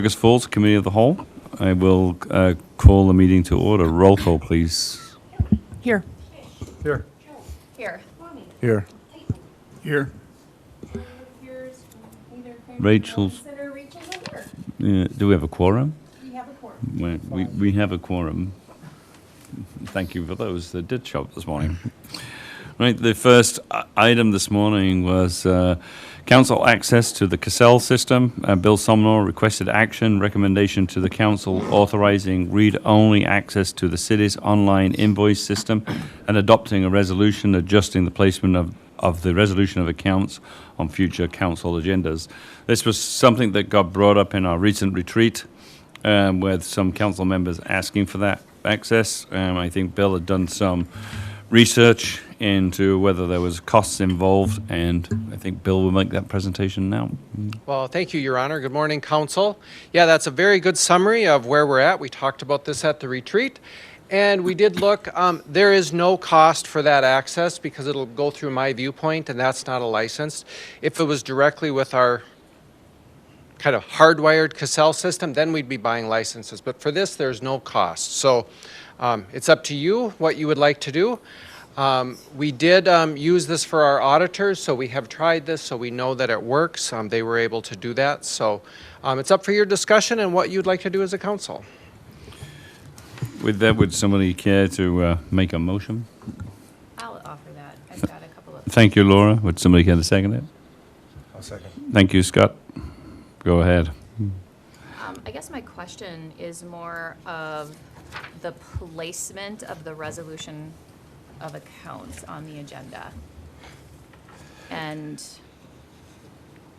Fergus Falls Committee of the Whole. I will call the meeting to order. Roll call, please. Here. Here. Here. Here. Here. Rachel's. Do we have a quorum? We have a quorum. We have a quorum. Thank you for those that did show up this morning. Right, the first item this morning was council access to the Cassell system. Bill Somnor requested action, recommendation to the council authorizing read-only access to the city's online invoice system and adopting a resolution adjusting the placement of the resolution of accounts on future council agendas. This was something that got brought up in our recent retreat with some council members asking for that access. I think Bill had done some research into whether there was costs involved, and I think Bill will make that presentation now. Well, thank you, Your Honor. Good morning, Council. Yeah, that's a very good summary of where we're at. We talked about this at the retreat, and we did look. There is no cost for that access because it'll go through My Viewpoint, and that's not a license. If it was directly with our kind of hardwired Cassell system, then we'd be buying licenses. But for this, there's no cost. So it's up to you what you would like to do. We did use this for our auditors, so we have tried this, so we know that it works. They were able to do that. So it's up for your discussion and what you'd like to do as a council. With that, would somebody care to make a motion? I'll offer that. I've got a couple of. Thank you, Laura. Would somebody care to second it? I'll second. Thank you, Scott. Go ahead. I guess my question is more of the placement of the resolution of accounts on the agenda. And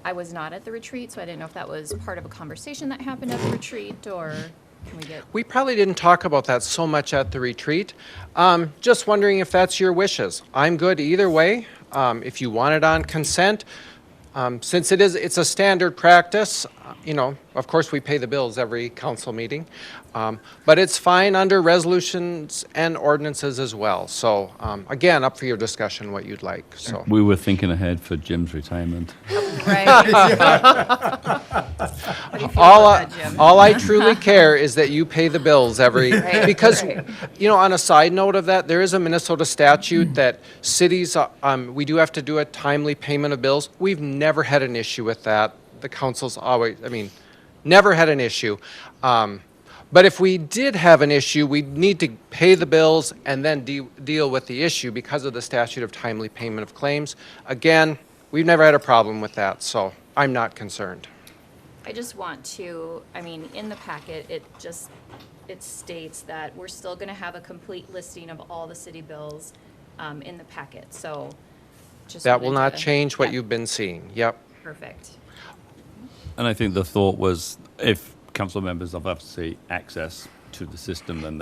I was not at the retreat, so I didn't know if that was part of a conversation that happened at the retreat, or can we get? We probably didn't talk about that so much at the retreat. Just wondering if that's your wishes. I'm good either way. If you want it on consent, since it's a standard practice, of course we pay the bills every council meeting, but it's fine under resolutions and ordinances as well. So again, up for your discussion what you'd like. So We were thinking ahead for Jim's retirement. Right. What do you feel all about that, Jim? all I truly care is that you pay the bills Right, because right. on a side note of that, there is a Minnesota statute that cities we do have to do a timely payment of bills. We've never had an issue with that. The council's always, never had an issue. But if we did have an issue, we'd need to pay the bills and then deal with the issue because of the statute of timely payment of claims. Again, we've never had a problem with that, so I'm not concerned. I just want to, in the packet, it states that we're still going to have a complete listing of all the city bills in the packet, so just That will wanted not to- change what yeah, you've been seeing. Yep. Perfect. And I think the thought was if council members have obviously access to the system, then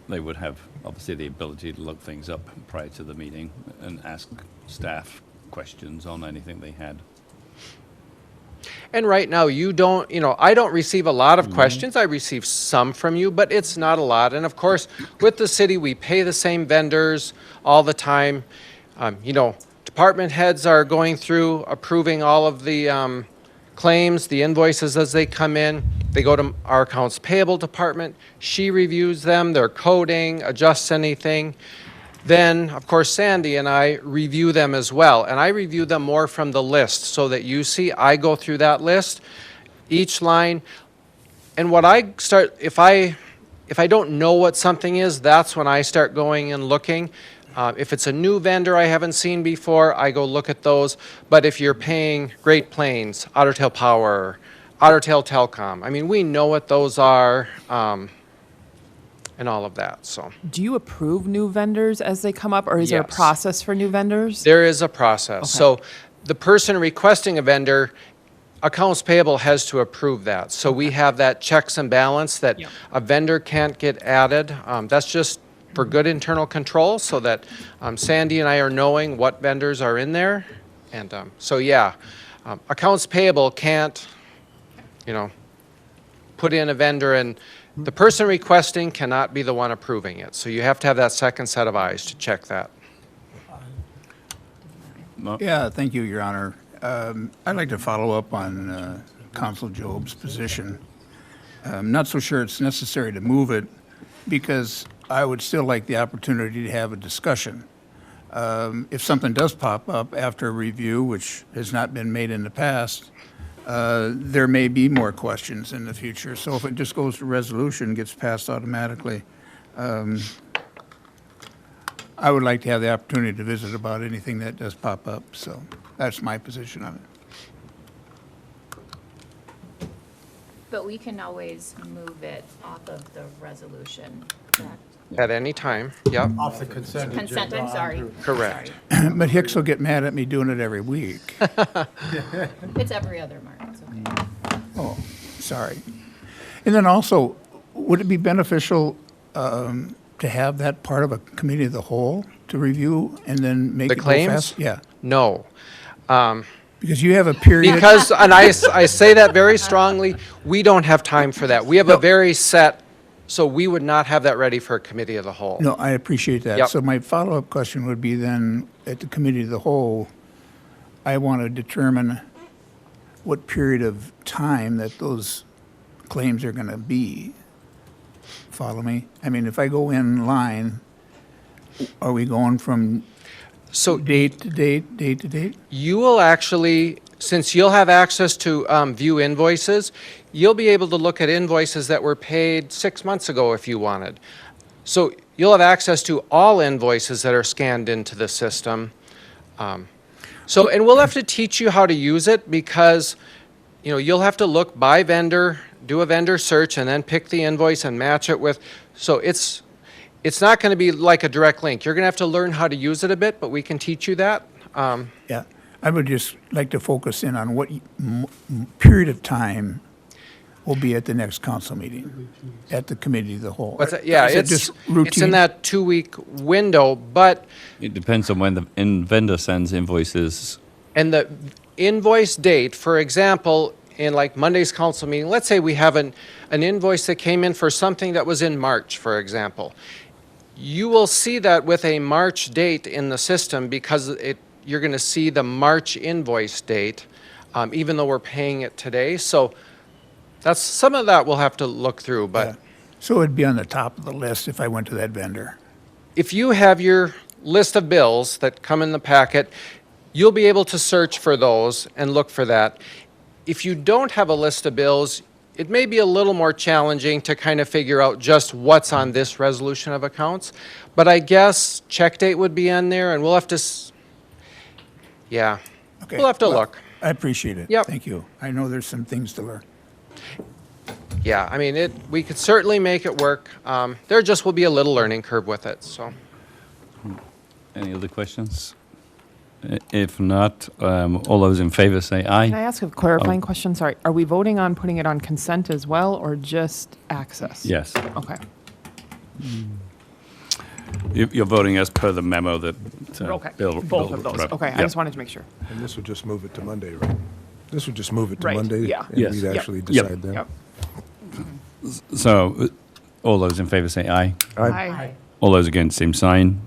they would have obviously the ability to look things up prior to the meeting and ask staff questions on anything they had. And right now, you don't, I don't receive a lot of questions. I receive some from you, but it's not a lot. And of course, with the city, we pay the same vendors all the time. Department heads are going through approving all of the claims, the invoices as they come in. They go to our accounts payable department. She reviews them, their coding, adjusts anything. Then, of course, Sandy and I review them as well. And I review them more from the list so that you see I go through that list, each line. And what I start, if I don't know what something is, that's when I start going and looking. If it's a new vendor I haven't seen before, I go look at those. But if you're paying Great Plains, Otter Tail Power, Otter Tail Telecom, we know what those are. And all of that, so. Do you approve new vendors as they come up, or is there a Yes. process for new vendors? There is a process. Okay. So the person requesting a vendor, accounts payable has to approve that. So we have that checks and balance that Yep. a vendor can't get added. That's just for good internal control so that Sandy and I are knowing what vendors are in there. And accounts payable can't, put in a vendor, and the person requesting cannot be the one approving it. So you have to have that second set of eyes to check that. Yeah, thank you, Your Honor. I'd like to follow up on Council Job's position. I'm not so sure it's necessary to move it because I would still like the opportunity to have a discussion. If something does pop up after a review, which has not been made in the past, there may be more questions in the future. So if it just goes to resolution, gets passed automatically, I would like to have the opportunity to visit about anything that does pop up. So that's my position on it. But we can always move it off of the resolution, correct? At any time, yep, Off the consent agenda. Consent, I'm sorry. correct. Sorry. But Hicks will get mad at me doing it every week. It's every other, Mark, it's okay. Oh, sorry. And then also, would it be beneficial to have that part of a committee of the whole to review and then make The it go claims? fast? Yeah, No. because you have a period. Because, and I say that very strongly, we don't have time for that. We have a very set, so we would not have that ready for a committee of the whole. No, I appreciate that. Yep. So my follow-up question would be then, at the committee of the whole, I want to determine what period of time that those claims are going to be. Follow me? I mean, if I go in line, are we going from So date to date, date to date? you will actually, since you'll have access to view invoices, you'll be able to look at invoices that were paid 6 months ago if you wanted. So you'll have access to all invoices that are scanned into the system. And we'll have to teach you how to use it because, you'll have to look by vendor, do a vendor search, and then pick the invoice and match it with. So it's not going to be like a direct link. You're going to have to learn how to use it a bit, but we can teach you that. Yeah, I would just like to focus in on what period of time will be at the next council meeting, at the committee of the whole. What's that? Yeah, Is it it's just in routine? that 2-week window, but It depends on when the vendor sends invoices. and the invoice date, for example, in like Monday's council meeting, let's say we have an invoice that came in for something that was in March, for example. You will see that with a March date in the system because you're going to see the March invoice date, even though we're paying it today. So that's some of that we'll have to look through, but. Yeah. So it'd be on the top of the list if I went to that vendor. If you have your list of bills that come in the packet, you'll be able to search for those and look for that. If you don't have a list of bills, it may be a little more challenging to kind of figure out just what's on this resolution of accounts. But I guess check date would be in there and we'll have to, yeah, Okay, we'll have to well, look. I appreciate it. Yep. Thank you. I know there's some things to learn. Yeah, I mean, we could certainly make it work. There just will be a little learning curve with it, so. Any other questions? If not, all those in favor say Can I aye. ask a clarifying question? Sorry. Are we voting on putting it on consent as well or just access? Yes. Okay. You're voting as per the memo that Okay. Bill. Both of those. wrote. Okay. I Yeah. just wanted to make sure. And this would just move it to Monday, right? This would just move it to Right, Monday? yeah. And Yes. we'd Yep. actually Yep. decide then? Yep. So, all those in favor say aye. Aye. All those against, same sign.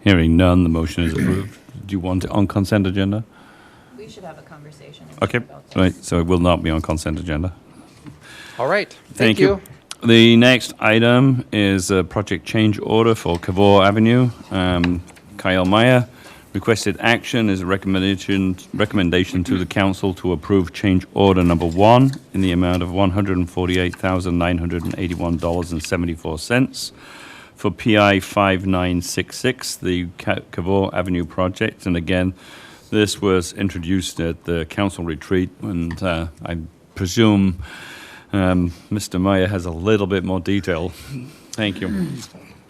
Hearing none, the motion is approved. Do you want it on consent agenda? We should have a conversation Okay, about this. right, so it will not be on consent agenda. All right, thank you. The next item is a project change order for Cavour Avenue. Kyle Meyer requested action is a recommendation to the council to approve change order number 1 in the amount of $148,981.74 for PI 5966, the Cavour Avenue project. And again, this was introduced at the council retreat, and I presume Mr. Meyer has a little bit more detail. Thank you.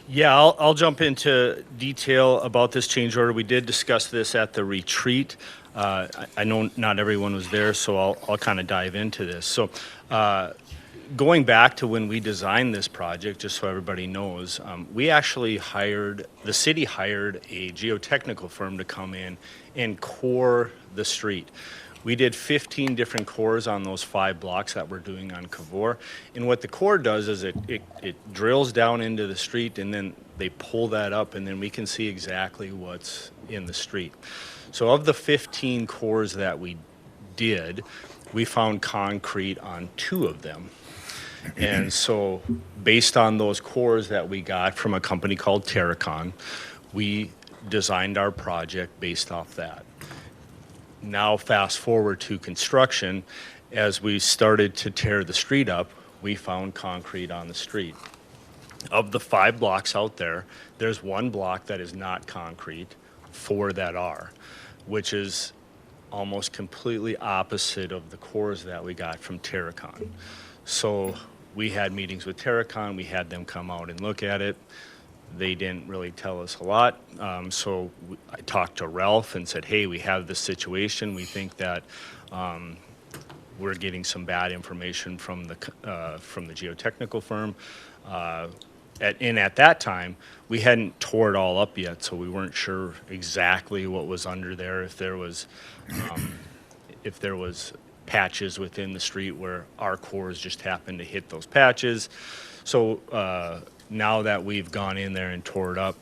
Yeah, I'll jump into detail about this change order. We did discuss this at the retreat. I know not everyone was there, so I'll kind of dive into this. So going back to when we designed this project, just so everybody knows, we actually the city hired a geotechnical firm to come in and core the street. We did 15 different cores on those 5 blocks that we're doing on Cavour. And what the core does is it drills down into the street, and then they pull that up, and then we can see exactly what's in the street. So of the 15 cores that we did, we found concrete on 2 of them. And so based on those cores that we got from a company called Terracon, we designed our project based off that. Now fast forward to construction, as we started to tear the street up, we found concrete on the street. Of the 5 blocks out there, there's 1 block that is not concrete, 4 that are, which is almost completely opposite of the cores that we got from Terracon. So we had meetings with Terracon, we had them come out and look at it. They didn't really tell us a lot. I talked to Ralph and said, hey, we have this situation. We think that we're getting some bad information from the geotechnical firm. At that time, we hadn't tore it all up yet, so we weren't sure exactly what was under there, if there was patches within the street where our cores just happened to hit those patches. So now that we've gone in there and tore it up,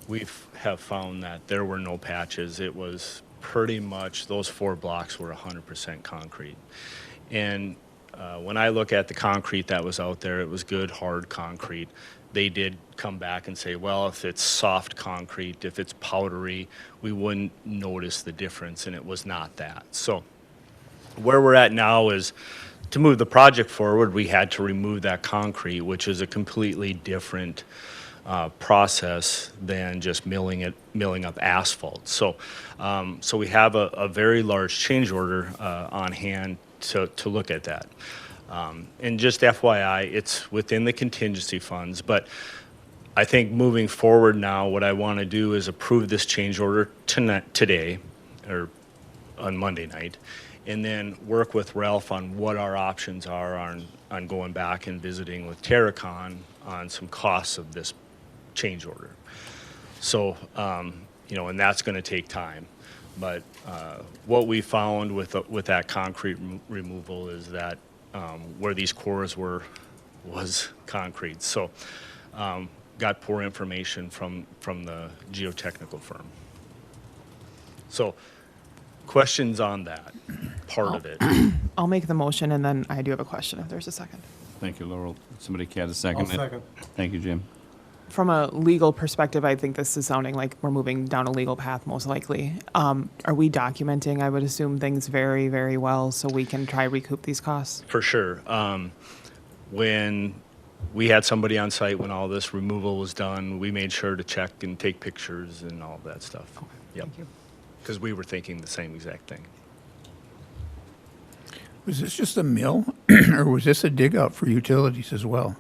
we have found that there were no patches. It was pretty much, those 4 blocks were 100% concrete. And when I look at the concrete that was out there, it was good, hard concrete. They did come back and say, well, if it's soft concrete, if it's powdery, we wouldn't notice the difference, and it was not that. So where we're at now is, to move the project forward, we had to remove that concrete, which is a completely different process than just milling up asphalt. So we have a very large change order on hand to look at that. And just FYI, it's within the contingency funds, but I think moving forward now, what I want to do is approve this change order today, or on Monday night, and then work with Ralph on what our options are on going back and visiting with Terracon on some costs of this change order. So, and that's going to take time. But what we found with that concrete removal is that where these cores were was concrete. So got poor information from the geotechnical firm. So questions on that part of it? I'll make the motion, and then I do have a question if there's a second. Thank you, Laurel. Somebody care to second I'll it? second. Thank you, Jim. From a legal perspective, I think this is sounding like we're moving down a legal path, most likely. Are we documenting, I would assume, things very, very well so we can try recoup these costs? For sure. When we had somebody on site when all this removal was done, we made sure to check and take pictures and all that stuff. Okay, Yep. thank you. Because we were thinking the same exact thing. Was this just a mill, or was this a dig out for utilities as well?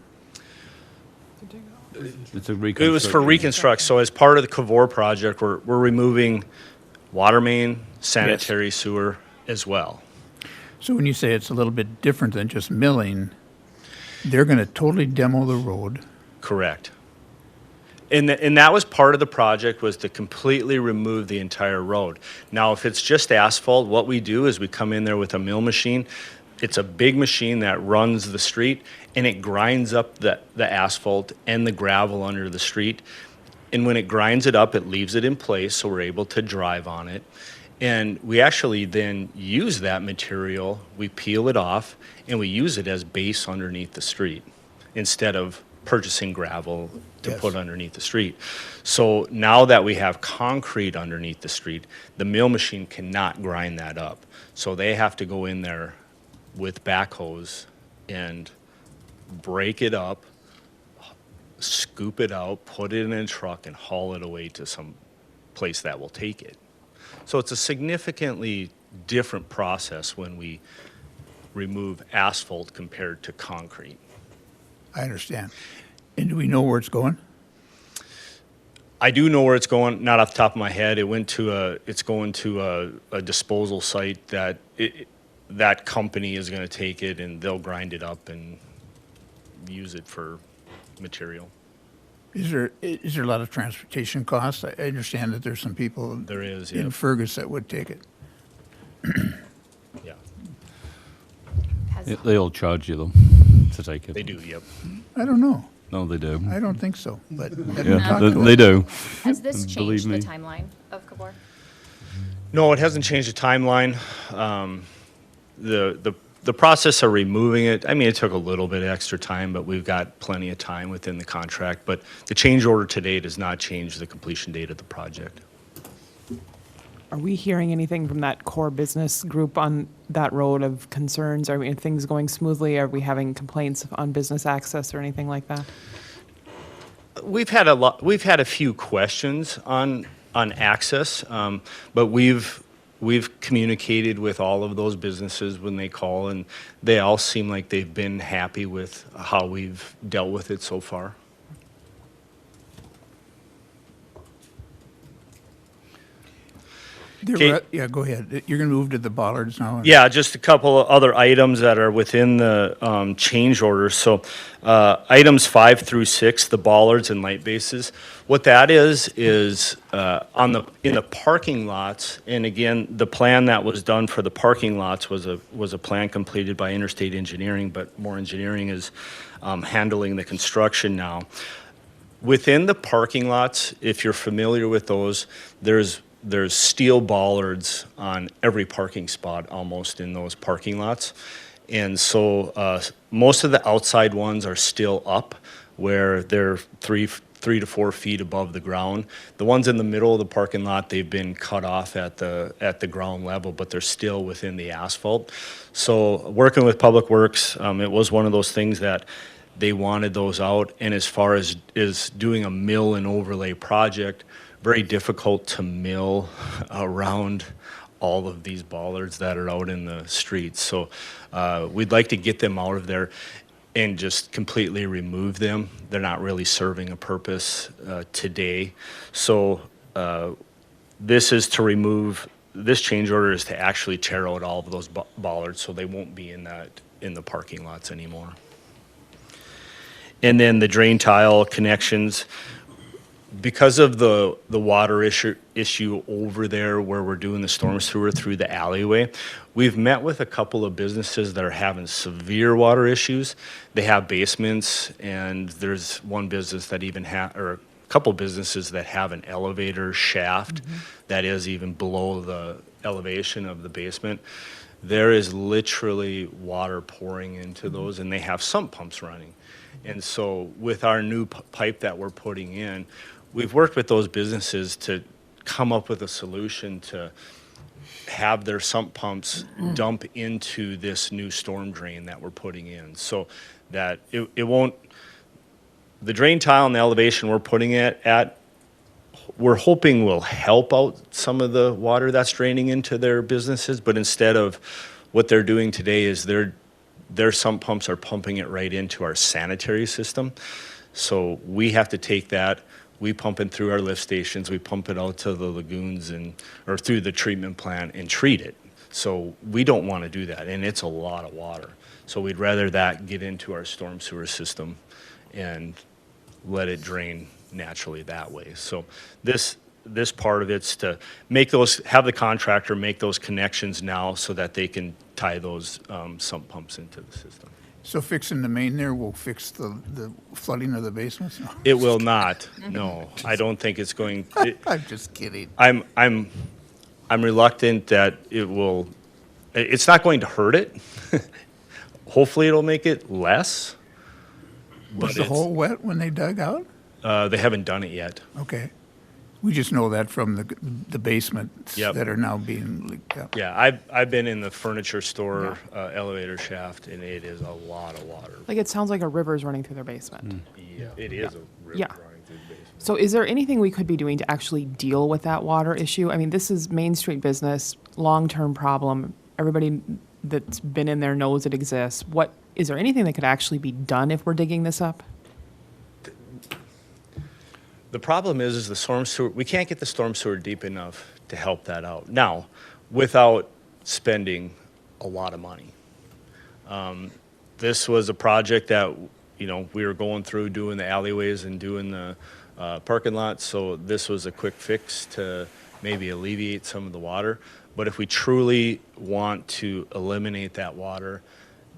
It's a It was for reconstruct. So as part of the Cavor project, we're removing water main, sanitary sewer as well. So when you say it's a little bit different than just milling, they're going to totally demo the road. Correct. And that was part of the project, was to completely remove the entire road. Now, if it's just asphalt, what we do is we come in there with a mill machine. It's a big machine that runs the street, and it grinds up the asphalt and the gravel under the street. And when it grinds it up, it leaves it in place, so we're able to drive on it. And we actually then use that material, we peel it off, and we use it as base underneath the street instead of purchasing gravel to Yes. put underneath the street. So now that we have concrete underneath the street, the mill machine cannot grind that up. So they have to go in there with backhoes and break it up, scoop it out, put it in a truck, and haul it away to some place that will take it. So it's a significantly different process when we remove asphalt compared to concrete. I understand. And do we know where it's going? I do know where it's going, not off the top of my head. It's going to a disposal site that that company is going to take it, and they'll grind it up and use it for material. Is there a lot of transportation costs? I understand that there's some people There is, in yeah. Fergus that would take it. Yeah, They'll charge you, though, to take it. they do, yep. I don't know. No, they do. I don't think so, but have you Yeah, talked they, to they them? do. Has this Believe changed the me. timeline of Cavor? No, it hasn't changed the timeline. The the process of removing it, I mean, it took a little bit of extra time, but we've got plenty of time within the contract. But the change order today does not change the completion date of the project. Are we hearing anything from that core business group on that road of concerns? Are things going smoothly? Are we having complaints on business access or anything like that? We've had a few questions on access, but we've communicated with all of those businesses when they call, and they all seem like they've been happy with how we've dealt with it so far. Okay. Yeah, go ahead. You're going to move to the bollards now? Yeah, just a couple of other items that are within the change order. So items 5 through 6, the bollards and light bases. What that is in the parking lots, and again, the plan that was done for the parking lots was a plan completed by Interstate Engineering, but More Engineering is handling the construction now. Within the parking lots, if you're familiar with those, there's steel bollards on every parking spot almost in those parking lots. And so most of the outside ones are still up where they're 3 to 4 feet above the ground. The ones in the middle of the parking lot, they've been cut off at the ground level, but they're still within the asphalt. So working with Public Works, it was one of those things that they wanted those out. And as far as doing a mill and overlay project, very difficult to mill around all of these bollards that are out in the streets. So we'd like to get them out of there and just completely remove them. They're not really serving a purpose today. So this is to remove, this change order is to actually tear out all of those bollards so they won't be in the parking lots anymore. And then the drain tile connections, because of the water issue over there where we're doing the storm sewer through the alleyway, we've met with a couple of businesses that are having severe water issues. They have basements, and there's one business that even or a couple businesses that have an elevator shaft that is even below the elevation of the basement. There is literally water pouring into those, and they have sump pumps running. And so with our new pipe that we're putting in, we've worked with those businesses to come up with a solution to have their sump pumps dump into this new storm drain that we're putting in, so that it won't, the drain tile and the elevation we're putting it at, we're hoping will help out some of the water that's draining into their businesses, but instead of what they're doing today is their sump pumps are pumping it right into our sanitary system. So we have to take that, we pump it through our lift stations, we pump it out to the lagoons or through the treatment plant and treat it. So we don't want to do that, and it's a lot of water. So we'd rather that get into our storm sewer system and let it drain naturally that way. So this part of it's to have the contractor make those connections now so that they can tie those sump pumps into the system. So fixing the main there will fix the flooding of the basements? No. It will not. No, I don't think it's going. I'm just kidding. I'm reluctant that it will. It's not going to hurt it. Hopefully, it'll make it less. Was the hole wet when they dug out? They haven't done it yet. Okay. We just know that from the basements Yep. that are now being leaked out. Yeah, I've been in the furniture store elevator shaft, and it is a lot of water. Like, it sounds like a river's running through their basement. Yeah, it is a river Yeah. running through the basement. So is there anything we could be doing to actually deal with that water issue? I mean, this is Main Street business, long-term problem. Everybody that's been in there knows it exists. Is there anything that could actually be done if we're digging this up? The problem is the storm sewer, we can't get the storm sewer deep enough to help that out. Now, without spending a lot of money. This was a project that, we were going through doing the alleyways and doing the parking lots, so this was a quick fix to maybe alleviate some of the water. But if we truly want to eliminate that water,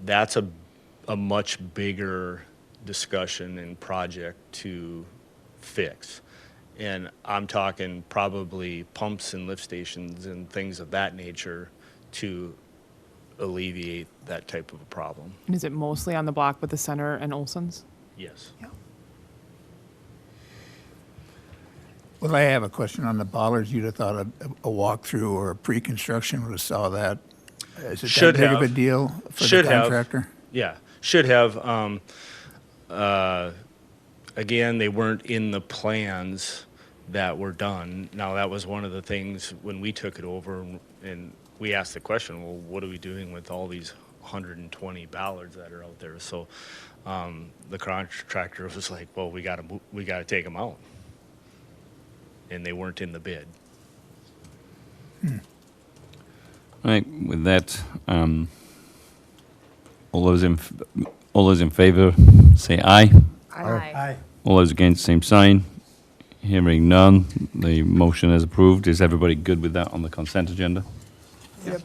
that's a much bigger discussion and project to fix. And I'm talking probably pumps and lift stations and things of that nature to alleviate that type of a problem. And is it mostly on the block with the center and Olson's? Yes. Well, I have a question on the bollards. You'd have thought a walkthrough or a pre-construction would have saw that. Is it Should that big of a have. deal for the Should have. contractor? Yeah, should have. Again, they weren't in the plans that were done. Now, that was one of the things when we took it over and we asked the question, well, what are we doing with all these 120 ballards that are out there? So the contractor was like, well, we gotta take them out. And they weren't in the bid. Right, with that, all those in favor, say aye. Aye. All those against, same sign. Hearing none, the motion is approved. Is everybody good with that on the consent agenda? Yep.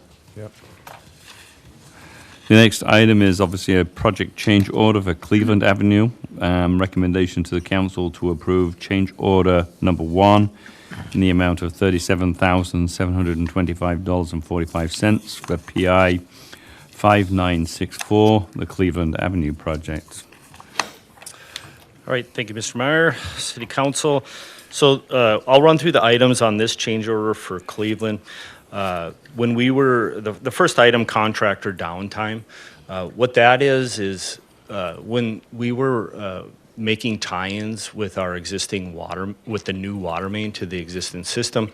The next item is obviously a project change order for Cleveland Avenue. Recommendation to the council to approve change order number 1 in the amount of $37,725.45 for PI 5964, the Cleveland Avenue project. All right, thank you, Mr. Meyer, City Council. So I'll run through the items on this change order for Cleveland. When we were, the first item, contractor downtime, what that is when we were making tie-ins with our existing water, with the new water main to the existing system,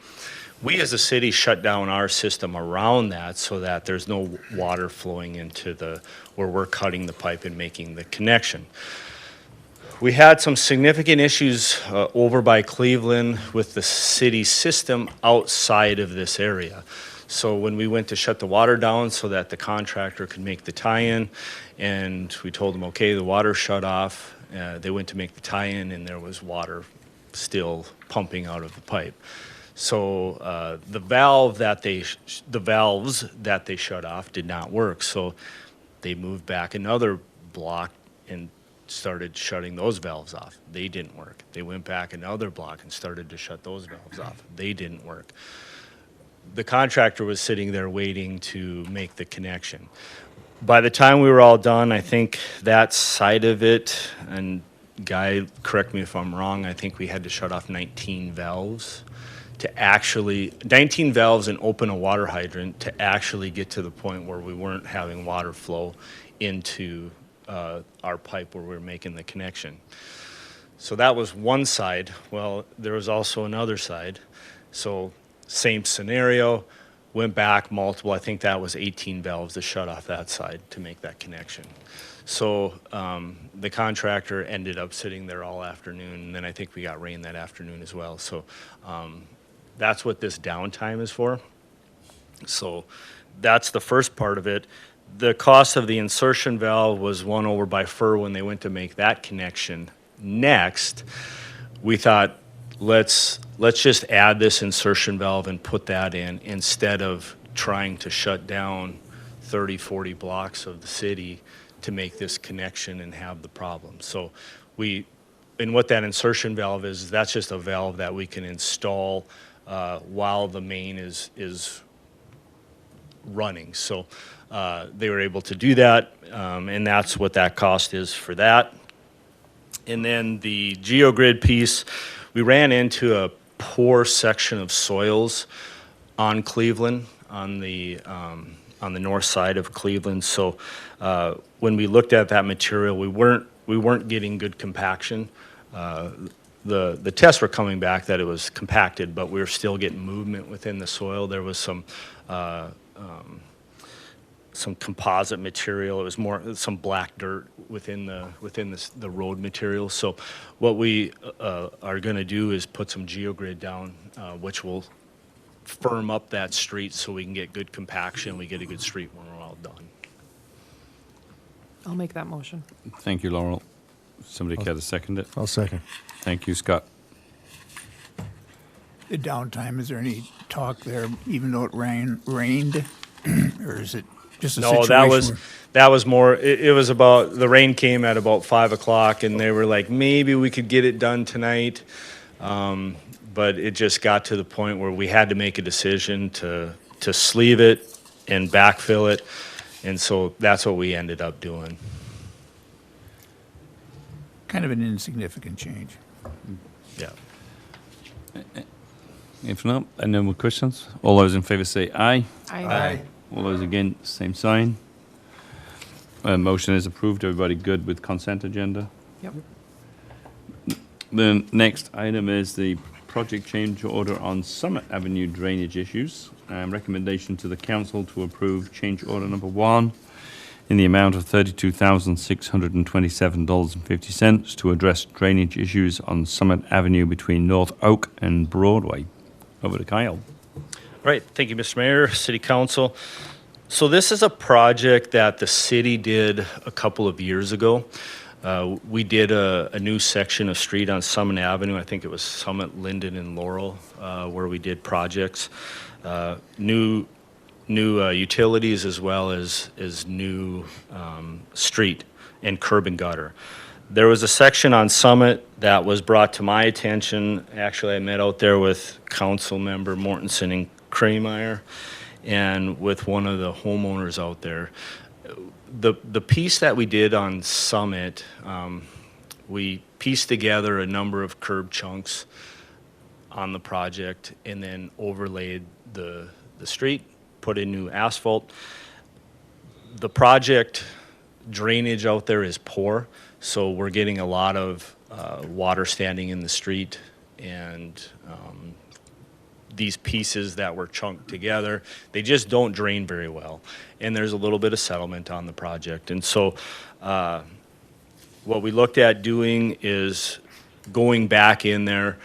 we as a city shut down our system around that so that there's no water flowing into where we're cutting the pipe and making the connection. We had some significant issues over by Cleveland with the city system outside of this area. So when we went to shut the water down so that the contractor could make the tie-in, and we told them, okay, the water shut off, they went to make the tie-in and there was water still pumping out of the pipe. So the valves that they shut off did not work. So they moved back another block and started shutting those valves off. They didn't work. They went back another block and started to shut those valves off. They didn't work. The contractor was sitting there waiting to make the connection. By the time we were all done, I think that side of it, and Guy, correct me if I'm wrong, I think we had to shut off 19 valves and open a water hydrant to actually get to the point where we weren't having water flow into our pipe where we were making the connection. So that was one side. Well, there was also another side. So same scenario, went back multiple, I think that was 18 valves to shut off that side to make that connection. So the contractor ended up sitting there all afternoon, and then I think we got rain that afternoon as well. So that's what this downtime is for. So that's the first part of it. The cost of the insertion valve was one over by Fur when they went to make that connection. Next, we thought, let's just add this insertion valve and put that in instead of trying to shut down 30, 40 blocks of the city to make this connection and have the problem. So and what that insertion valve is, that's just a valve that we can install while the main is running. So they were able to do that, and that's what that cost is for that. And then the GeoGrid piece, we ran into a poor section of soils on Cleveland, on the north side of Cleveland. So when we looked at that material, we weren't getting good compaction. The tests were coming back that it was compacted, but we were still getting movement within the soil. There was some composite material. It was more some black dirt within the road material. So what we are going to do is put some GeoGrid down, which will firm up that street so we can get good compaction. We get a good street when we're all done. I'll make that motion. Thank you, Laurel. Somebody care to second it? I'll second. Thank you, Scott. The downtime, is there any talk there, even though it rained? Or is it just a No, situation? that was more, it was about, the rain came at about 5 o'clock and they were like, maybe we could get it done tonight. But it just got to the point where we had to make a decision to sleeve it and backfill it. And so that's what we ended up doing. Kind of an insignificant change. Yeah. If not, any more questions? All those in favour say aye. I All those against, same sign. Motion is approved. Everybody good with consent agenda? Yep. The next item is the project change order on Summit Avenue drainage issues. Recommendation to the council to approve change order number 1 in the amount of $32,627.50 to address drainage issues on Summit Avenue between North Oak and Broadway. Over to Kyle. Right, thank you, Mr. Mayor, City Council. So this is a project that the city did a couple of years ago. We did a new section of street on Summit Avenue. I think it was Summit, Linden, and Laurel, where we did projects. New utilities as well as new street and curb and gutter. There was a section on Summit that was brought to my attention. Actually, I met out there with Council Member Mortensen and Krameyer and with one of the homeowners out there. The piece that we did on Summit, we pieced together a number of curb chunks on the project and then overlaid the street, put in new asphalt. The project drainage out there is poor, so we're getting a lot of water standing in the street, and these pieces that were chunked together, they just don't drain very well. And there's a little bit of settlement on the project. And so what we looked at doing is going back in there,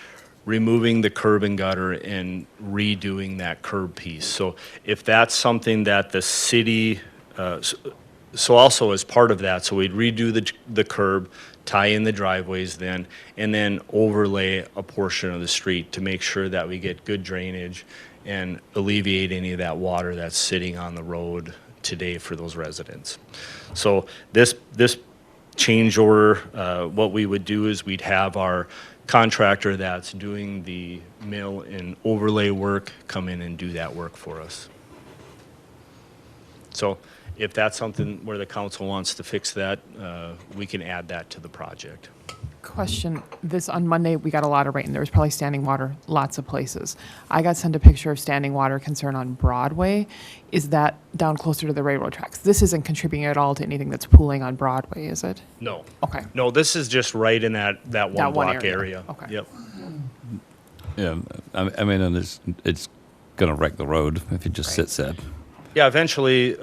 removing the curb and gutter and redoing that curb piece. So if that's something that the city, so also as part of that, so we'd redo the curb, tie in the driveways then, and then overlay a portion of the street to make sure that we get good drainage and alleviate any of that water that's sitting on the road today for those residents. So this change order, what we would do is we'd have our contractor that's doing the mill and overlay work come in and do that work for us. So if that's something where the council wants to fix that, we can add that to the project. Question, this on Monday, we got a lot of rain. There was probably standing water, lots of places. I got sent a picture of standing water concern on Broadway. Is that down closer to the railroad tracks? This isn't contributing at all to anything that's pooling on Broadway, is it? No. Okay. No, this is just right in that one That one block area. area. Okay. Yep. Yeah, I mean, and it's going to wreck the road if it just sits there. Yeah, eventually,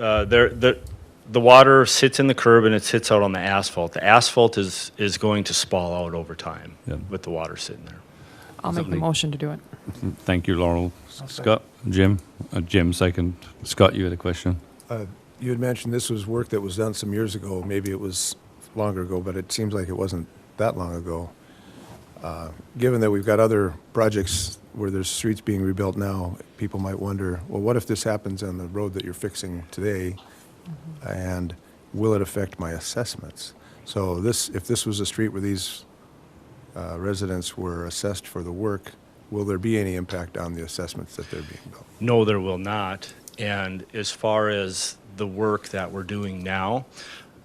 the water sits in the curb and it sits out on the asphalt. The asphalt is going to spall out over time with the water sitting there. I'll make the Something- motion to do it. Thank you, Laurel. Scott, Jim? Jim, second. Scott, you had a question? You had mentioned this was work that was done some years ago. Maybe it was longer ago, but it seems like it wasn't that long ago. Given that we've got other projects where there's streets being rebuilt now, people might wonder, well, what if this happens on the road that you're fixing today? And will it affect my assessments? So if this was a street where these residents were assessed for the work, will there be any impact on the assessments that they're being built? No, there will not. And as far as the work that we're doing now,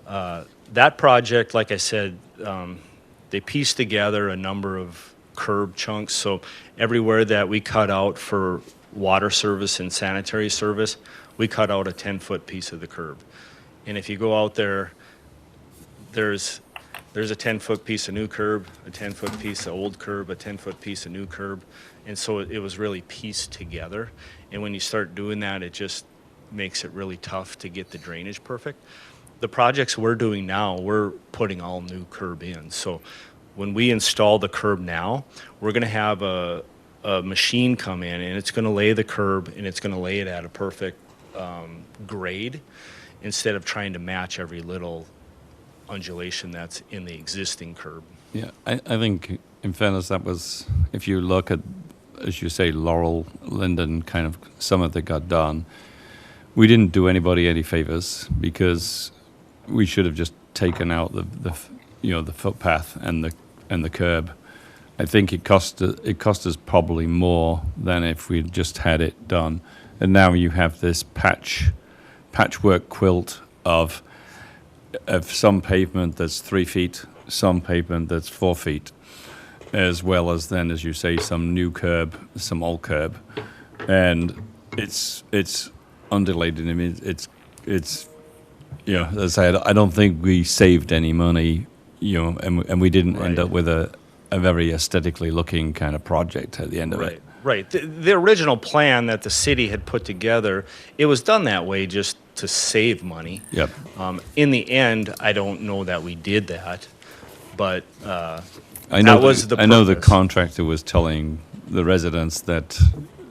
that project, like I said, they pieced together a number of curb chunks. So everywhere that we cut out for water service and sanitary service, we cut out a 10-foot piece of the curb. And if you go out there, there's a 10-foot piece of new curb, a 10-foot piece of old curb, a 10-foot piece of new curb. And so it was really pieced together. And when you start doing that, it just makes it really tough to get the drainage perfect. The projects we're doing now, we're putting all new curb in. So when we install the curb now, we're going to have a machine come in and it's going to lay the curb and it's going to lay it at a perfect grade instead of trying to match every little undulation that's in the existing curb. Yeah, I think, in fairness, that was, if you look at, as you say, Laurel, Linden, kind of some of that got done, we didn't do anybody any favors because we should have just taken out the footpath and the curb. I think it cost us probably more than if we'd just had it done. And now you have this patch patchwork quilt of some pavement that's 3 feet, some pavement that's 4 feet, as well as then, as you say, some new curb, some old curb, and it's undulated. I mean, it's as I said, I don't think we saved any money, and we didn't end up with a very aesthetically looking kind of project at the end of it. Right. The original plan that the city had put together, it was done that way just to save money. Yep. In the end, I don't know that we did that, but I know that was the I know the purpose. contractor was telling the residents that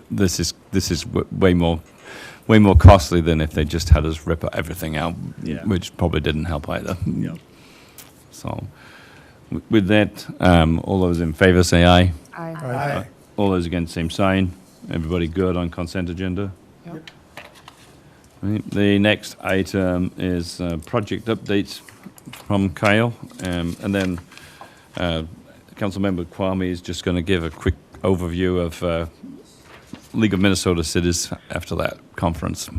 this is way more costly than if they just had us rip everything out, Yeah. which probably didn't help either. Yep. So, with that, all those in favour say aye. Aye. All those against, same sign. Everybody good on consent agenda? Yep. Right. The next item is project updates from Kyle, and then Councilmember Kwame is just going to give a quick overview of League of Minnesota Cities after that conference.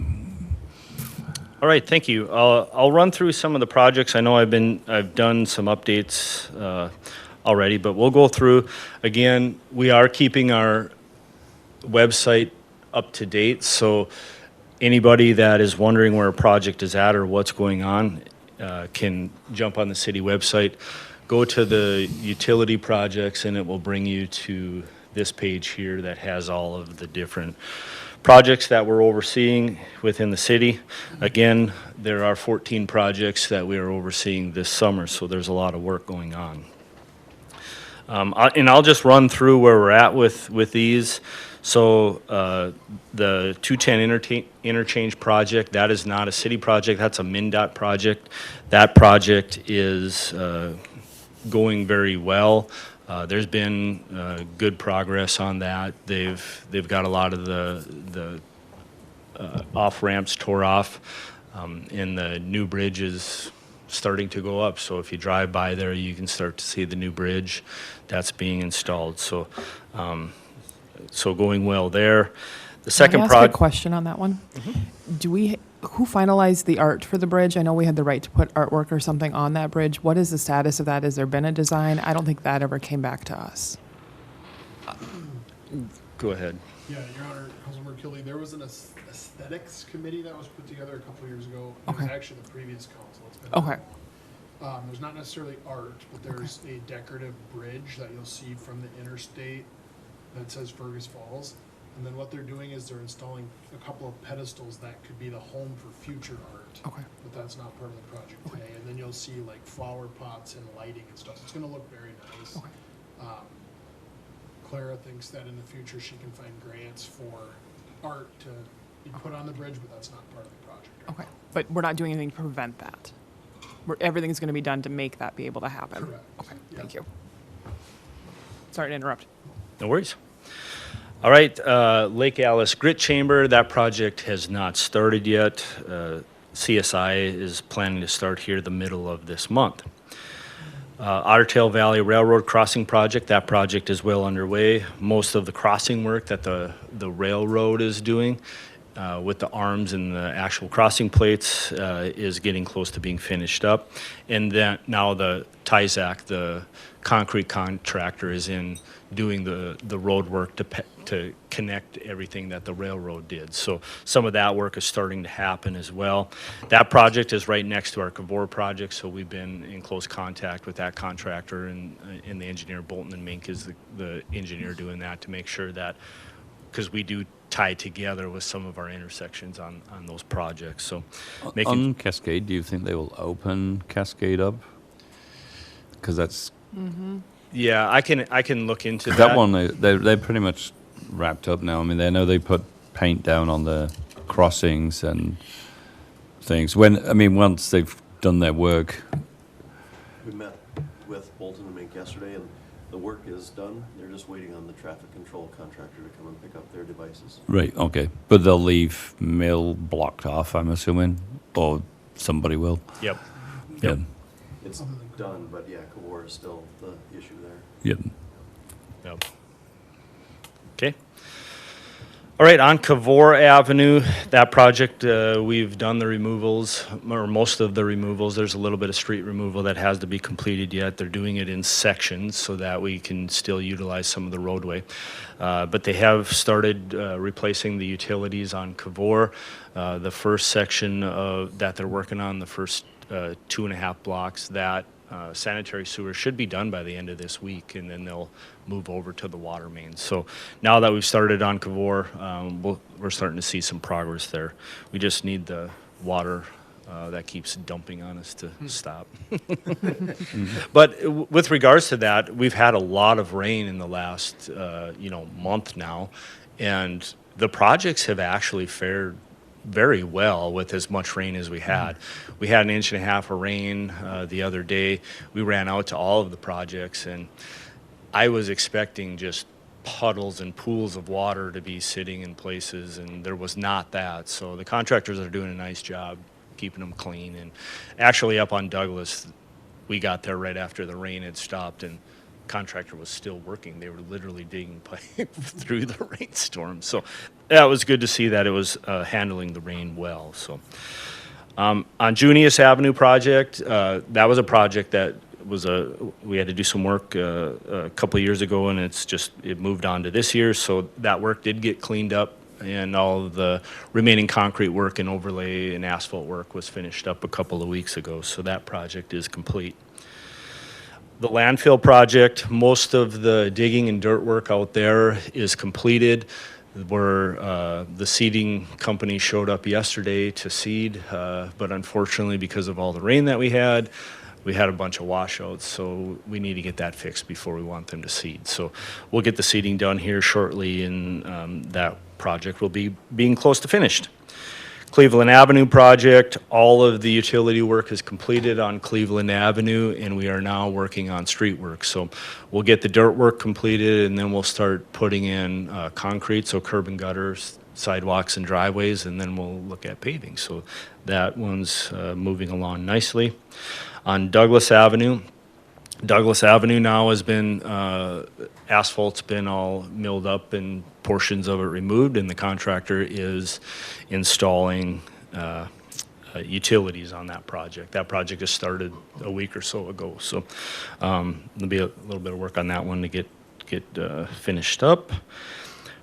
All right, thank you. I'll run through some of the projects. I know I've done some updates already, but we'll go through. Again, we are keeping our website up to date, so anybody that is wondering where a project is at or what's going on can jump on the city website, go to the utility projects, and it will bring you to this page here that has all of the different projects that we're overseeing within the city. Again, there are 14 projects that we are overseeing this summer, so there's a lot of work going on. And I'll just run through where we're at with these. So the 210 interchange project, that is not a city project, that's a MnDOT project. That project is going very well. There's been good progress on that. They've got a lot of the off ramps tore off, and the new bridge is starting to go up. So if you drive by there, you can start to see the new bridge that's being installed. So so going well there. The second Can I ask a question on that one? Who finalized the art for the bridge? I know we had the right to put artwork or something on that bridge. What is the status of that? Has there been a design? I don't think that ever came back to us. Go ahead. Yeah, Your Honor, Councilmember Kilby, there was an aesthetics committee that was put together a couple years ago. It was Okay. actually the previous council. It's been Okay. There's not necessarily art, but there's a decorative bridge that you'll see from the interstate that says Fergus Falls. And then what they're doing is they're installing a couple of pedestals that could be the home for future art. Okay. But that's not part of the project today. And then you'll see like flower pots and lighting and stuff. So it's gonna look very nice. Okay. Clara thinks that in the future she can find grants for art to be put on the bridge, but that's not part of the project. Okay. But we're not doing anything to prevent that. Everything's going to be done to make that be able to happen. Correct. Okay. Yeah. Thank you. Sorry to interrupt. No worries. All right, Lake Alice Grit Chamber, that project has not started yet. CSI is planning to start here the middle of this month. Otter Tail Valley Railroad Crossing Project, that project is well underway. Most of the crossing work that the railroad is doing with the arms and the actual crossing plates is getting close to being finished up. And then now the TISAC, the concrete contractor, is in doing the road work to connect everything that the railroad did. So some of that work is starting to happen as well. That project is right next to our Cavor project, so we've been in close contact with that contractor, and the engineer, Bolton and Mink is the engineer doing that to make sure that, because we do tie together with some of our intersections on those projects. So making On Cascade, do you think they will open Cascade up? Because that's yeah, I can look into that one. They're pretty much wrapped up now. I mean, they know they put paint down on the crossings and things. Once they've done their work. We met with Bolton and Mink yesterday, and the work is done. They're just waiting on the traffic control contractor to come and pick up their devices. Right, okay. But they'll leave Mill blocked off, I'm assuming, or somebody will. Yep. Yeah. It's done, but yeah, Cavor is still the issue there. Yep. Yep. Okay. All right, on Cavour Avenue, that project, we've done the removals, or most of the removals. There's a little bit of street removal that has to be completed yet. They're doing it in sections so that we can still utilize some of the roadway. But they have started replacing the utilities on Cavour. The first section that they're working on, the first 2.5 blocks, that sanitary sewer should be done by the end of this week, and then they'll move over to the water mains. So now that we've started on Cavour, we're starting to see some progress there. We just need the water that keeps dumping on us to stop. But with regards to that, we've had a lot of rain in the last month now, and the projects have actually fared very well with as much rain as we had. We had 1.5 inches of rain the other day. We ran out to all of the projects, and I was expecting just puddles and pools of water to be sitting in places, and there was not that. So the contractors are doing a nice job keeping them clean. And actually up on Douglas, we got there right after the rain had stopped, and contractor was still working. They were literally digging pipe through the rainstorm. So that was good to see that it was handling the rain well. So on Junius Avenue project, that was a project that we had to do some work a couple of years ago, and it moved on to this year. So that work did get cleaned up, and all of the remaining concrete work and overlay and asphalt work was finished up a couple of weeks ago. So that project is complete. The landfill project, most of the digging and dirt work out there is completed. The seeding company showed up yesterday to seed, but unfortunately, because of all the rain that we had a bunch of washouts, so we need to get that fixed before we want them to seed. So we'll get the seeding done here shortly, and that project will be being close to finished. Cleveland Avenue project, all of the utility work is completed on Cleveland Avenue, and we are now working on street work. So we'll get the dirt work completed, and then we'll start putting in concrete, so curb and gutters, sidewalks and driveways, and then we'll look at paving. So that one's moving along nicely. On Douglas Avenue now has been, asphalt's been all milled up and portions of it removed, and the contractor is installing utilities on that project. That project just started a week or so ago, so there'll be a little bit of work on that one to get finished up.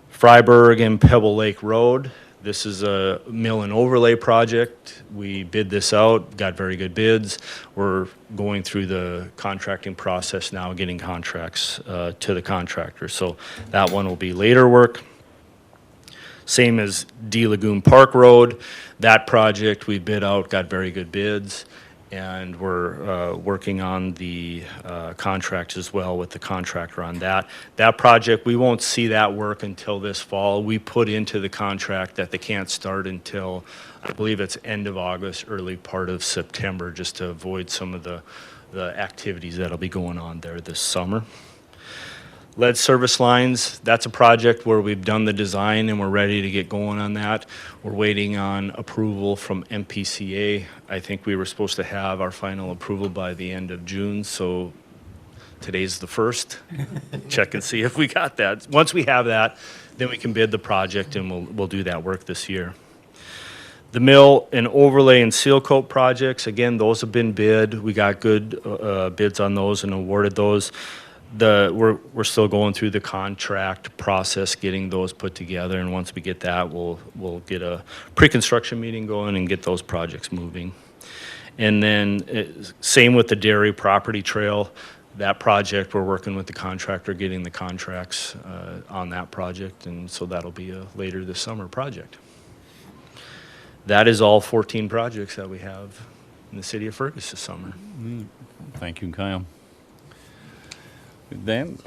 Freiburg and Pebble Lake Road. This is a mill and overlay project. We bid this out, got very good bids. We're going through the contracting process now, getting contracts to the contractor. So that one will be later work. Same as D Lagoon Park Road. That project we bid out, got very good bids, and we're working on the contracts as well with the contractor on that. That project, we won't see that work until this fall. We put into the contract that they can't start until, I believe it's end of August, early part of September, just to avoid some of the activities that'll be going on there this summer. Lead service lines, that's a project where we've done the design and we're ready to get going on that. We're waiting on approval from MPCA. I think we were supposed to have our final approval by the end of June, so today's the 1st. Check and see if we got that. Once we have that, then we can bid the project, and we'll do that work this year. The mill and overlay and seal coat projects, again, those have been bid. We got good bids on those and awarded those. We're still going through the contract process, getting those put together, and once we get that, we'll get a pre-construction meeting going and get those projects moving. And then same with the dairy property trail. That project, we're working with the contractor, getting the contracts on that project, and so that'll be a later this summer project. That is all 14 projects that we have in the city of Fergus this summer. Thank you, Kyle. Then,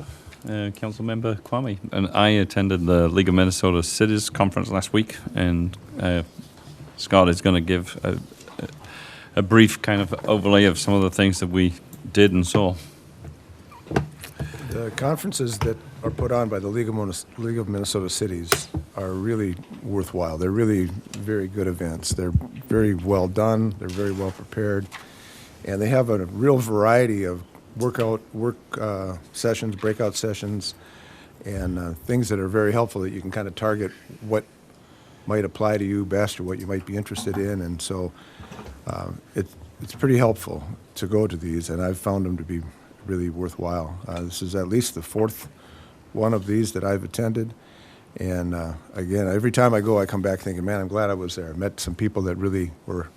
Councilmember Kwame and I attended the League of Minnesota Cities Conference last week, and Scott is going to give a brief kind of overlay of some of the things that we did and saw. The conferences that are put on by the League of Minnesota Cities are really worthwhile. They're really very good events. They're very well done. They're very well prepared, and they have a real variety of work sessions, breakout sessions, and things that are very helpful that you can kind of target what might apply to you best or what you might be interested in. And so it's pretty helpful to go to these, and I've found them to be really worthwhile. This is at least the fourth one of these that I've attended. And again, every time I go, I come back thinking, man, I'm glad I was there. I met some people that really were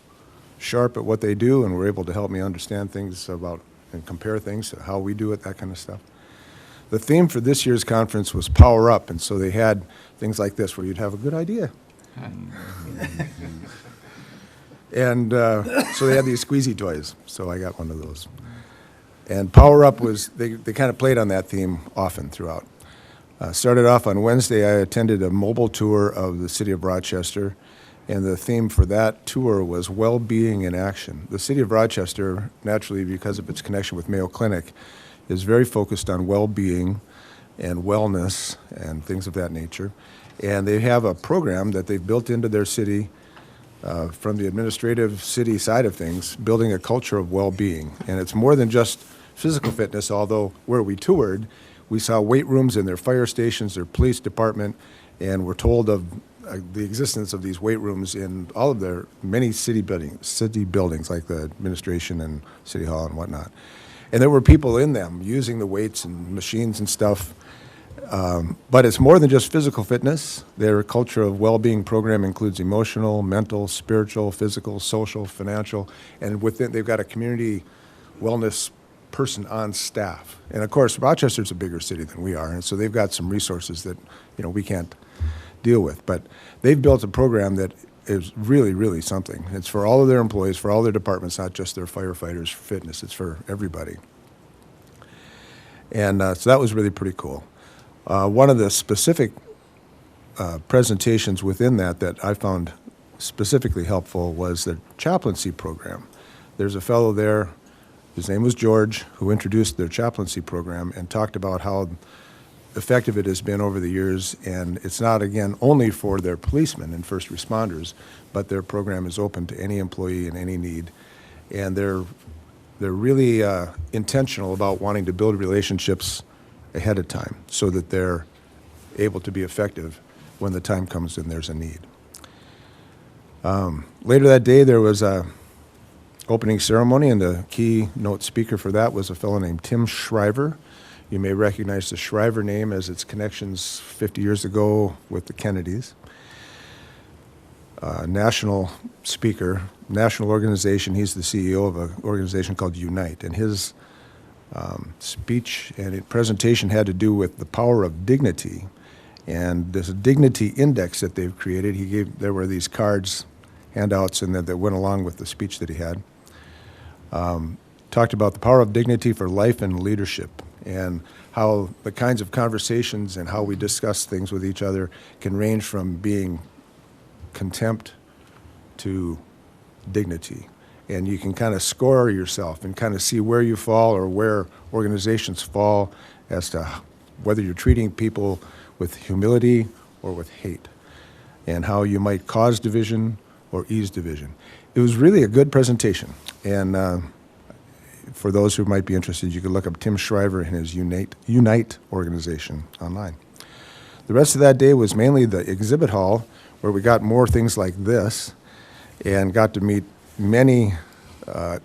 sharp at what they do and were able to help me understand things about and compare things to how we do it, that kind of stuff. The theme for this year's conference was Power Up, and so they had things like this where you'd have a good idea. And so they had these squeezy toys, so I got one of those. And Power Up was, they kind of played on that theme often throughout. Started off on Wednesday, I attended a mobile tour of the city of Rochester, and the theme for that tour was well-being in action. The city of Rochester, naturally because of its connection with Mayo Clinic, is very focused on well-being and wellness and things of that nature. And they have a program that they've built into their city from the administrative city side of things, building a culture of well-being. And it's more than just physical fitness, although where we toured, we saw weight rooms in their fire stations, their police department, and we're told of the existence of these weight rooms in all of their many city buildings like the administration and city hall and whatnot. And there were people in them using the weights and machines and stuff. But it's more than just physical fitness. Their culture of well-being program includes emotional, mental, spiritual, physical, social, financial, and within they've got a community wellness person on staff. And of course, Rochester's a bigger city than we are, and so they've got some resources that we can't deal with. But they've built a program that is really, really something. It's for all of their employees, for all their departments, not just their firefighters for fitness. It's for everybody. And so that was really pretty cool. One of the specific presentations within that I found specifically helpful was the chaplaincy program. There's a fellow there, his name was George, who introduced their chaplaincy program and talked about how effective it has been over the years. And it's not, again, only for their policemen and first responders, but their program is open to any employee in any need. And they're really intentional about wanting to build relationships ahead of time so that they're able to be effective when the time comes and there's a need. Later that day, there was a opening ceremony, and the keynote speaker for that was a fellow named Tim Shriver. You may recognize the Shriver name as its connections 50 years ago with the Kennedys. National speaker, national organization. He's the CEO of an organization called Unite, and his speech and presentation had to do with the power of dignity. And this dignity index that they've created, there were these cards, handouts, and that went along with the speech that he had. Talked about the power of dignity for life and leadership, and how the kinds of conversations and how we discuss things with each other can range from being contempt to dignity. And you can kind of score yourself and kind of see where you fall or where organizations fall as to whether you're treating people with humility or with hate, and how you might cause division or ease division. It was really a good presentation, and for those who might be interested, you can look up Tim Shriver and his Unite organization online. The rest of that day was mainly the exhibit hall, where we got more things like this and got to meet many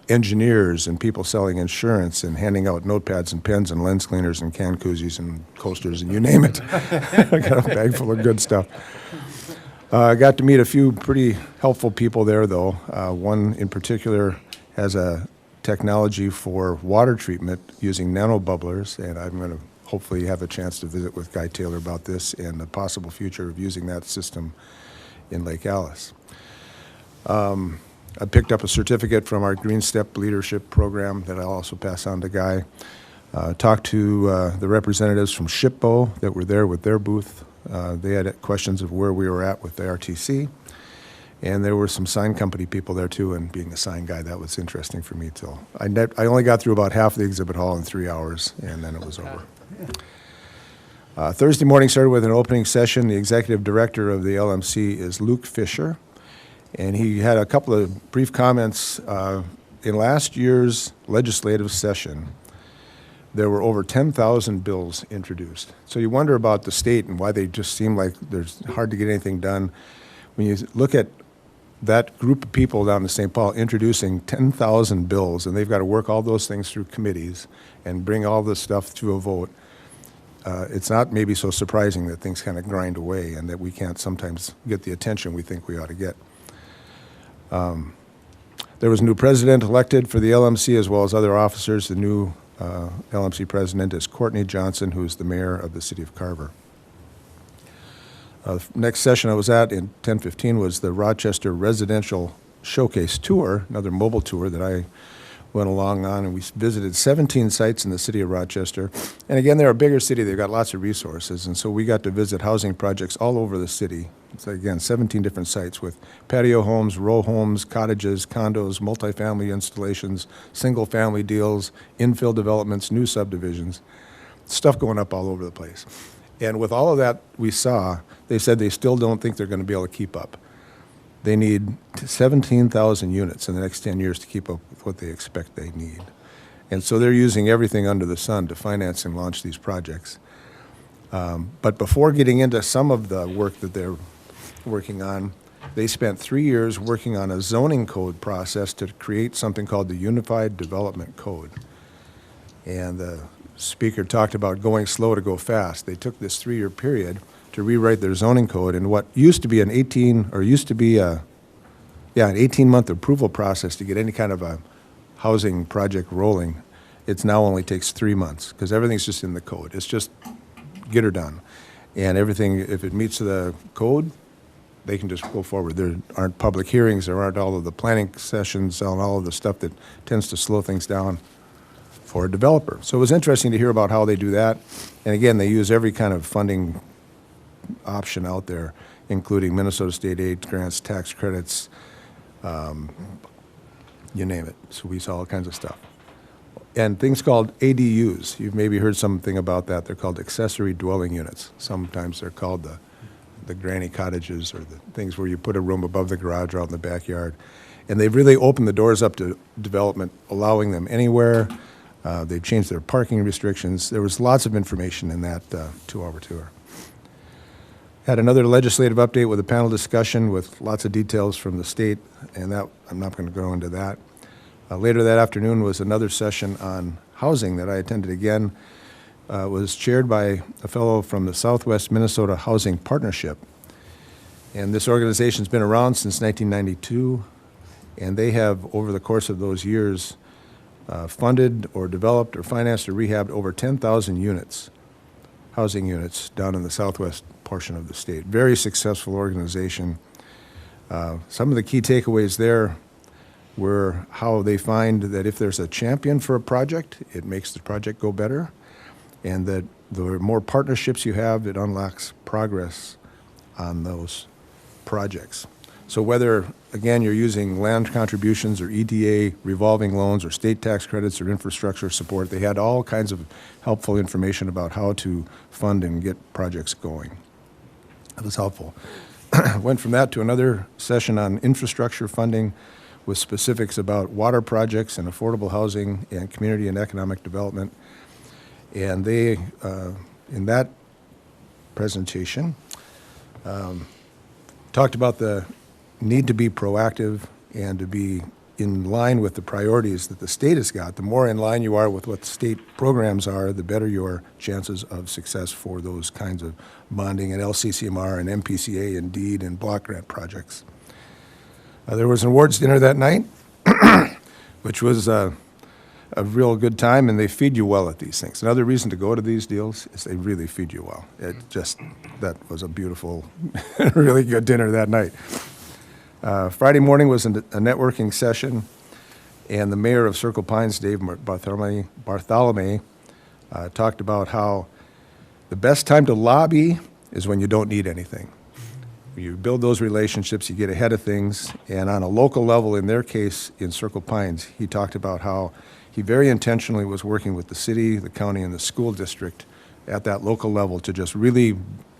engineers and people selling insurance and handing out notepads and pens and lens cleaners and can koozies and coasters and you name it. I got a bag full of good stuff. I got to meet a few pretty helpful people there, though. One in particular has a technology for water treatment using nanobubblers, and I'm going to hopefully have a chance to visit with Guy Taylor about this and the possible future of using that system in Lake Alice. I picked up a certificate from our Green Step Leadership Program that I'll also pass on to Guy. Talked to the representatives from SHPO that were there with their booth. They had questions of where we were at with the RTC. And there were some sign company people there too, and being a sign guy, that was interesting for me too. I only got through about half of the exhibit hall in 3 hours, and then it was over. Thursday morning started with an opening session. The executive director of the LMC is Luke Fisher, and he had a couple of brief comments. In last year's legislative session, there were over 10,000 bills introduced. So you wonder about the state and why they just seem like there's hard to get anything done. When you look at that group of people down in St. Paul introducing 10,000 bills, and they've got to work all those things through committees and bring all this stuff to a vote, it's not maybe so surprising that things kind of grind away and that we can't sometimes get the attention we think we ought to get. There was a new president elected for the LMC as well as other officers. The new LMC president is Courtney Johnson, who's the mayor of the city of Carver. Next session I was at in 10:15 was the Rochester Residential Showcase Tour, another mobile tour that I went along on, and we visited 17 sites in the city of Rochester. And again, they're a bigger city, they've got lots of resources, and so we got to visit housing projects all over the city. It's again, 17 different sites with patio homes, row homes, cottages, condos, multifamily installations, single-family deals, infill developments, new subdivisions, stuff going up all over the place. And with all of that we saw, they said they still don't think they're going to be able to keep up. They need 17,000 units in the next 10 years to keep up with what they expect they need. And so they're using everything under the sun to finance and launch these projects. But before getting into some of the work that they're working on, they spent 3 years working on a zoning code process to create something called the Unified Development Code. And the speaker talked about going slow to go fast. They took this 3-year period to rewrite their zoning code, and what used to be an 18-month approval process to get any kind of a housing project rolling, it's now only takes 3 months because everything's just in the code. It's just get her done. And everything, if it meets the code, they can just go forward. There aren't public hearings, there aren't all of the planning sessions, and all of the stuff that tends to slow things down for a developer. So it was interesting to hear about how they do that. And again, they use every kind of funding option out there, including Minnesota state aid grants, tax credits, you name it. So we saw all kinds of stuff. And things called ADUs. You've maybe heard something about that. They're called accessory dwelling units. Sometimes they're called the granny cottages, or the things where you put a room above the garage or out in the backyard. And they've really opened the doors up to development, allowing them anywhere. They've changed their parking restrictions. There was lots of information in that 2-hour tour. Had another legislative update with a panel discussion with lots of details from the state, and that I'm not going to go into that. Later that afternoon was another session on housing that I attended again. Was chaired by a fellow from the Southwest Minnesota Housing Partnership. And this organization's been around since 1992, and they have, over the course of those years, funded or developed or financed or rehabbed over 10,000 units, housing units, down in the southwest portion of the state. Very successful organization. Some of the key takeaways there were how they find that if there's a champion for a project, it makes the project go better, and that the more partnerships you have, it unlocks progress on those projects. So whether, again, you're using land contributions or EDA revolving loans or state tax credits or infrastructure support, they had all kinds of helpful information about how to fund and get projects going. That was helpful. Went from that to another session on infrastructure funding with specifics about water projects and affordable housing and community and economic development. And they, in that presentation, talked about the need to be proactive and to be in line with the priorities that the state has got. The more in line you are with what state programs are, the better your chances of success for those kinds of bonding and LCCMR and MPCA and DEED and block grant projects. There was an awards dinner that night, which was a real good time, and they feed you well at these things. Another reason to go to these deals is they really feed you well. That was a beautiful, really good dinner that night. Friday morning was a networking session, and the mayor of Circle Pines, Dave Bartholomew, talked about how the best time to lobby is when you don't need anything. You build those relationships, you get ahead of things, and on a local level, in their case, in Circle Pines, he talked about how he very intentionally was working with the city, the county, and the school district at that local level to just really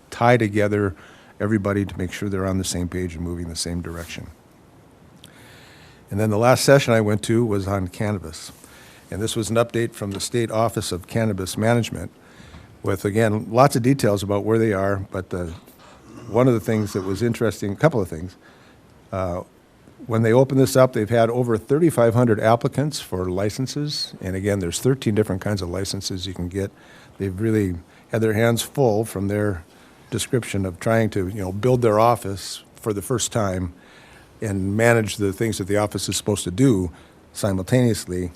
tie together everybody to make sure they're on the same page and moving the same direction. And then the last session I went to was on cannabis. And this was an update from the State Office of Cannabis Management with, again, lots of details about where they are, but one of the things that was interesting, a couple of things, when they opened this up, they've had over 3,500 applicants for licenses, and again, there's 13 different kinds of licenses you can get. They've really had their hands full from their description of trying to, build their office for the first time and manage the things that the office is supposed to do simultaneously.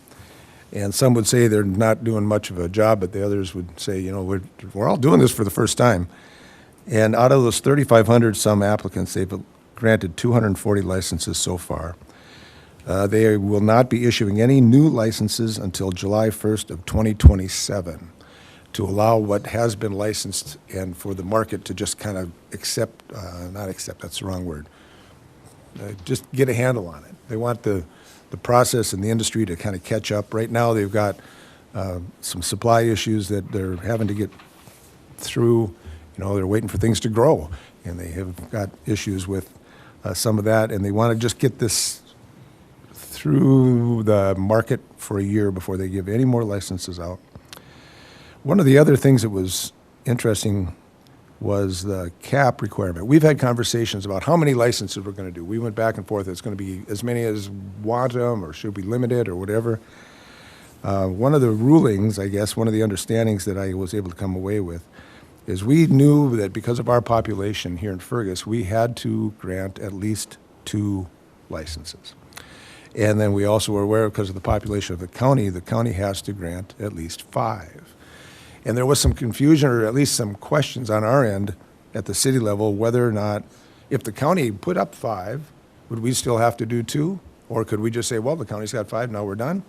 And some would say they're not doing much of a job, but the others would say, we're all doing this for the first time. And out of those 3,500 some applicants, they've granted 240 licenses so far. They will not be issuing any new licenses until July 1st of 2027 to allow what has been licensed and for the market to just kind of not accept, that's the wrong word, just get a handle on it. They want the process and the industry to kind of catch up. Right now, they've got some supply issues that they're having to get through. They're waiting for things to grow, and they have got issues with some of that, and they want to just get this through the market for a year before they give any more licenses out. One of the other things that was interesting was the cap requirement. We've had conversations about how many licenses we're going to do. We went back and forth. It's going to be as many as want them, or should we limit it, or whatever. One of the rulings, I guess, one of the understandings that I was able to come away with is we knew that because of our population here in Fergus, we had to grant at least 2 licenses. And then we also were aware, because of the population of the county has to grant at least 5. And there was some confusion, or at least some questions on our end at the city level, whether or not, if the county put up 5, would we still have to do 2? Or could we just say, well, the county's got 5, now we're done?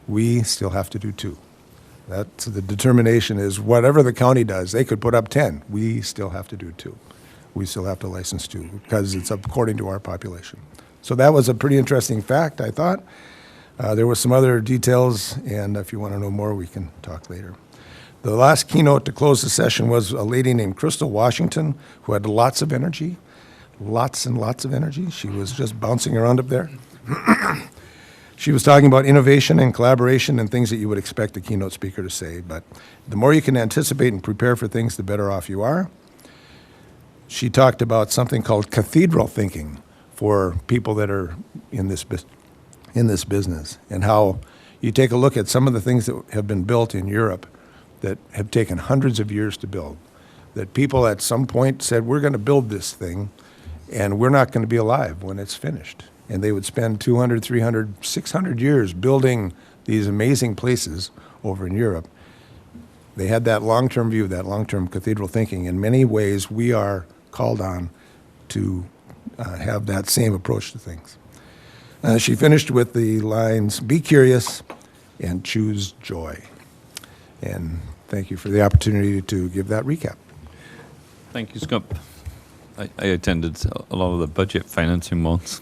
We still have to do 2. That's the determination is whatever the county does, they could put up 10. We still have to do 2. We still have to license 2 because it's according to our population. So that was a pretty interesting fact, I thought. There were some other details, and if you want to know more, we can talk later. The last keynote to close the session was a lady named Crystal Washington, who had lots of energy, lots and lots of energy. She was just bouncing around up there. She was talking about innovation and collaboration and things that you would expect a keynote speaker to say, but the more you can anticipate and prepare for things, the better off you are. She talked about something called cathedral thinking for people that are in this business, and how you take a look at some of the things that have been built in Europe that have taken hundreds of years to build, that people at some point said, we're going to build this thing, and we're not going to be alive when it's finished. And they would spend 200, 300, 600 years building these amazing places over in Europe. They had that long-term view, that long-term cathedral thinking. In many ways, we are called on to have that same approach to things. She finished with the lines, be curious and choose joy. And thank you for the opportunity to give that recap. Thank you, Scott. I attended a lot of the budget financing ones.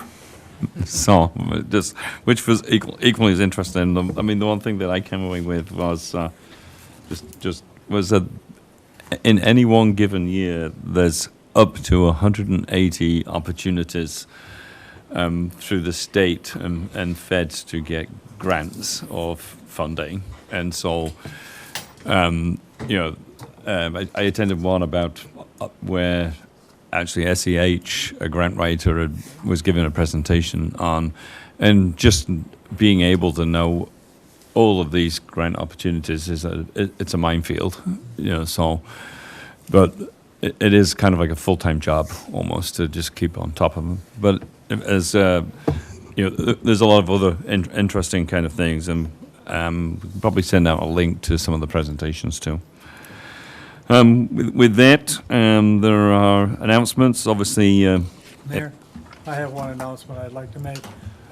So, which was equally as interesting. I mean, the one thing that I came away with was was that in any one given year, there's up to 180 opportunities through the state and feds to get grants of funding, and so I attended one about where actually SEH, a grant writer, was giving a presentation on, and just being able to know all of these grant opportunities it's a minefield, so, but it is kind of like a full-time job almost to just keep on top of them. But as there's a lot of other interesting kind of things, and we'll probably send out a link to some of the presentations too. With that, there are announcements. Obviously, Mayor, I have one announcement I'd like to make.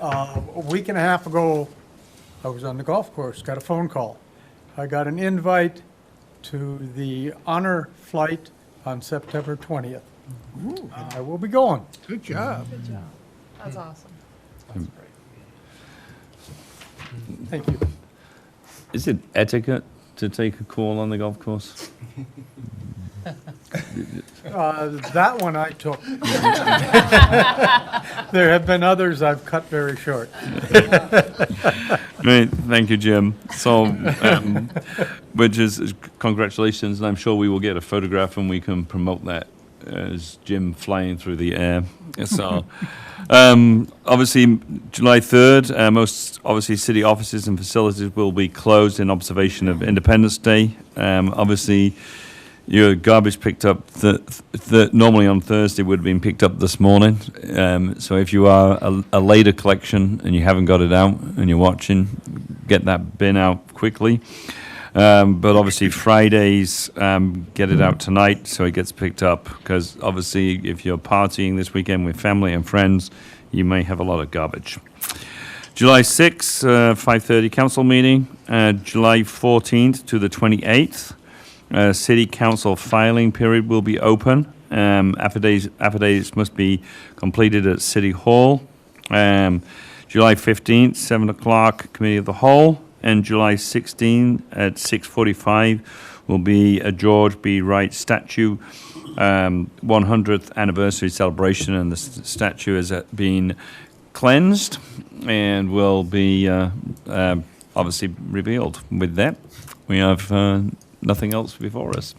A week and a half ago, I was on the golf course, got a phone call. I got an invite to the honor flight on September 20th. And I will be going. Good job. Good job. That's awesome. Thank you. is it etiquette to take a call on the golf course? That one I took. There have been others I've cut very short. Right, thank you, Jim. So, which is congratulations, and I'm sure we will get a photograph and we can promote that as Jim flying through the air. So, obviously, July 3rd, most obviously city offices and facilities will be closed in observation of Independence Day. Obviously, your garbage picked up normally on Thursday would have been picked up this morning. So if you are a later collection and you haven't got it out and you're watching, get that bin out quickly. But obviously Fridays, get it out tonight so it gets picked up, because obviously if you're partying this weekend with family and friends, you may have a lot of garbage. July 6th, 5:30 council meeting. July 14th to the 28th. City council filing period will be open. Affidavits must be completed at City Hall. July 15th, 7 o'clock, Committee of the Whole. And July 16th at 6:45 will be a George B. Wright statue 100th anniversary celebration, and the statue is being cleansed and will be obviously revealed. With that, we have nothing else before us.